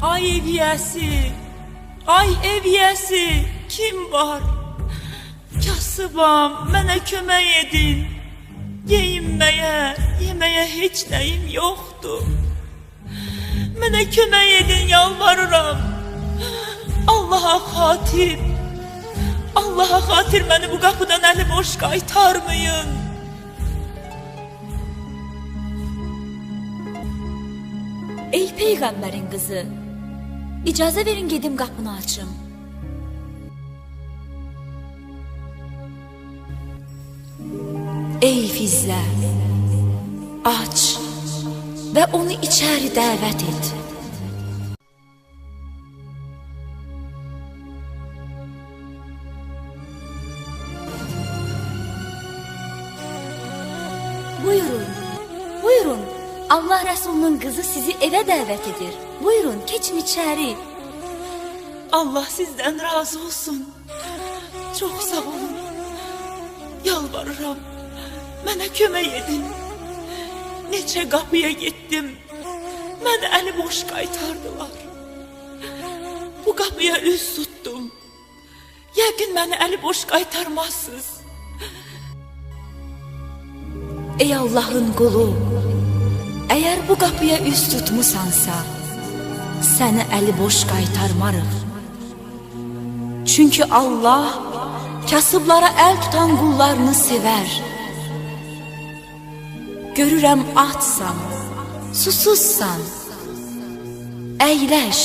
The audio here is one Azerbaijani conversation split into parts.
Ay eviyesi, ay eviyesi, kim var? Kasıbam, mənə kömək edin. Yeyinməyə, yeməyə heç nəyim yoxdur. Mənə kömək edin, yalvarıram. Allaha xatir, Allaha xatir məni bu qapıdan əli boş qaytarmayın. Ey peyğəmbərin qızı, icazə verin gedim qapını açım. Ey Fizlə, aç və onu içəri dəvət et. Buyurun, buyurun. Allah Resulünün qızı sizi evə dəvət edir. Buyurun, keçin içəri. Allah sizdən razı olsun. Çox sağ olun. Yalvarıram, mənə kömək edin. Neçə qapıya getdim, məni əli boş qaytardılar. Bu qapıya üz tutdum. Yəqin məni əli boş qaytarmazsınız. Ey Allahın qulu, əgər bu qapıya üz tutmusansa, səni əli boş qaytarmarıq. Çünki Allah kasıblara əl tutan qullarını sevər. Görürəm açsan, susuzsan, əyləş,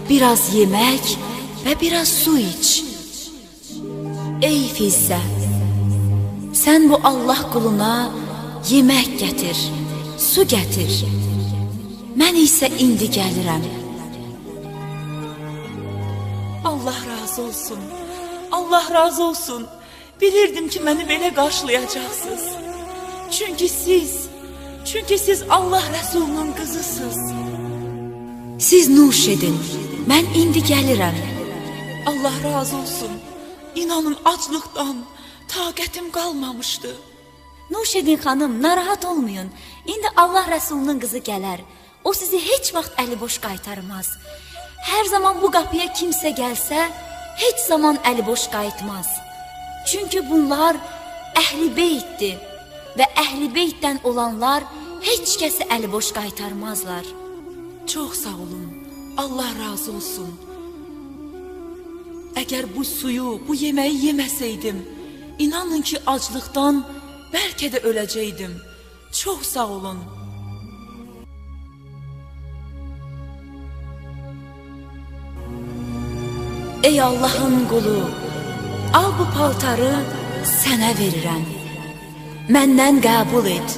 biraz yemək və biraz su iç. Ey Fizzə, sən bu Allah quluna yemək gətir, su gətir. Mən isə indi gəlirəm. Allah razı olsun, Allah razı olsun. Bilirdim ki məni belə qarşılayacaqsınız. Çünki siz Allah Resulünün qızısınız. Siz nuş edin, mən indi gəlirəm. Allah razı olsun. İnanın aclıqdan taqətim qalmamışdı. Nuş edin xanım, narahat olmayın. İndi Allah Resulünün qızı gələr. O sizi heç vaxt əli boş qaytarmaz. Hər zaman bu qapıya kimsə gəlsə, heç zaman əli boş qayıtmaz. Çünki bunlar əhl-i beytdir və əhl-i beytdən olanlar heç kəsi əli boş qaytarmazlar. Çox sağ olun. Allah razı olsun. Əgər bu suyu, bu yeməyi yeməsəydim, inanın ki aclıqdan bəlkə də öləcəkdim. Çox sağ olun. Ey Allahın qulu, al bu paltarı sənə verirəm. Məndən qəbul et.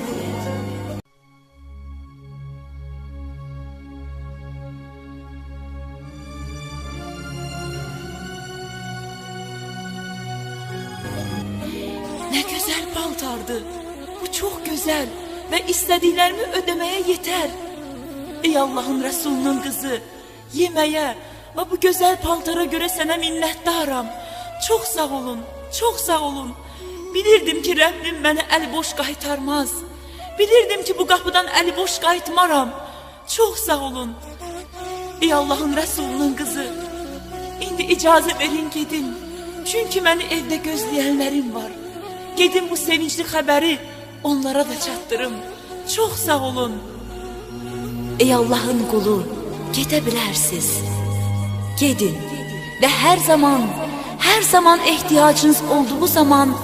Nə gözəl paltardı. Bu çox gözəl və istədiklərimi ödəməyə yetər. Ey Allahın Resulünün qızı, yeməyə və bu gözəl paltara görə sənə minnətdaram. Çox sağ olun, çox sağ olun. Bilirdim ki Rəbbim məni əli boş qaytarmaz. Bilirdim ki bu qapıdan əli boş qayıtmaram. Çox sağ olun. Ey Allahın Resulünün qızı, indi icazə verin gedim. Çünki məni evdə gözləyənlərim var. Gedim bu sevincli xəbəri onlara da çatdırım. Çox sağ olun. Ey Allahın qulu, gedə bilərsiz. Gedin və hər zaman ehtiyacınız olduğu zaman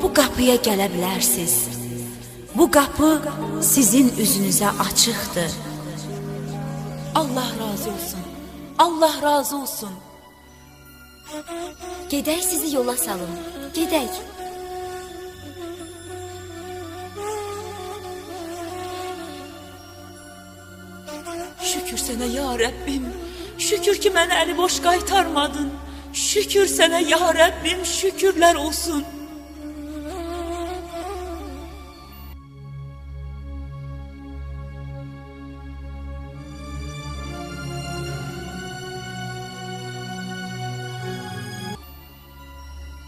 bu qapıya gələ bilərsiz. Bu qapı sizin üzünüzə açıqdır. Allah razı olsun. Allah razı olsun. Gedək sizi yola salım. Gedək. Şükür sənə ya Rəbbim. Şükür ki məni əli boş qaytarmadın. Şükür sənə ya Rəbbim, şükürlər olsun.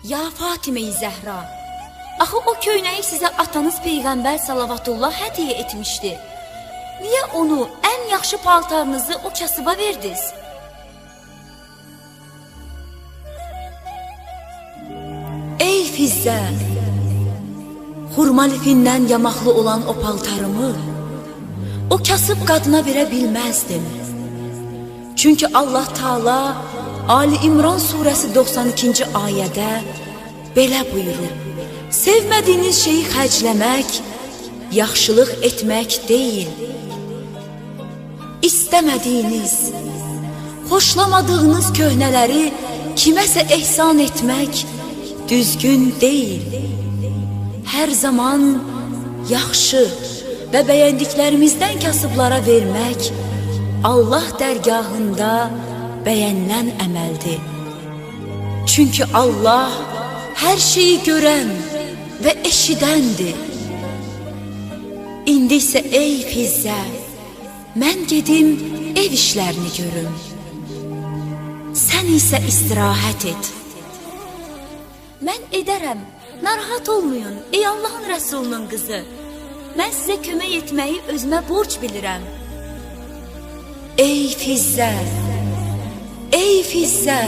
Ya Fatime-i Zəhra, axı o köynəyi sizə atanız Peyğəmbər salavatullah hədiyyə etmişdi. Niyə onu ən ən yaxşı paltarınızı o kasıba verdiniz? Ey Fizzə, xurma lifindən yamaqlı olan o paltarımı o kasıb qadına verə bilməzdim. Çünki Allah Taala Ali İmran surəsi 92-ci ayədə belə buyurur: sevmədiyiniz şeyi xərcləmək yaxşılıq etmək deyil. İstəmədiyiniz, xoşlamadığınız köhnələri kiməsə ehsan etmək düzgün deyil. Hər zaman yaxşı və bəyəndiklərimizdən kasıblara vermək Allah dərgahında bəyənilən əməldir. Çünki Allah hər şeyi görən və eşidəndir. İndi isə ey Fizzə, mən gedim ev işlərini görüm. Sən isə istirahət et. Mən edərəm, narahat olmayın ey Allahın Rəsulunun qızı. Mən sizə kömək etməyi özümə borc bilirəm. Ey Fizzə, ey Fizzə,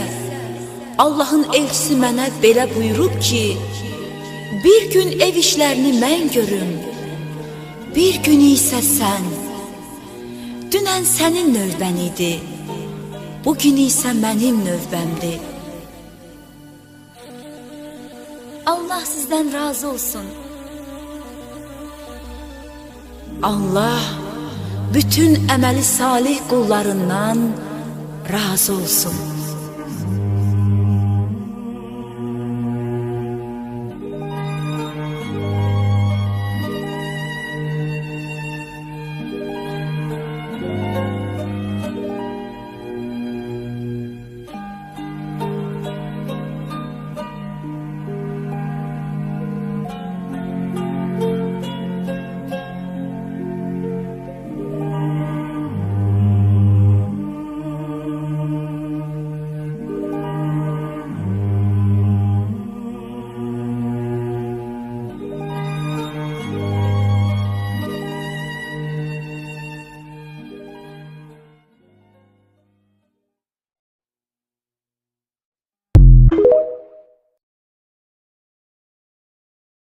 Allahın elçisi mənə belə buyurub ki, bir gün ev işlərini mən görüm, bir gün isə sən. Dünən sənin növbən idi, bugün isə mənim növbəmdir. Allah sizdən razı olsun. Allah bütün əməli salih qullarından razı olsun.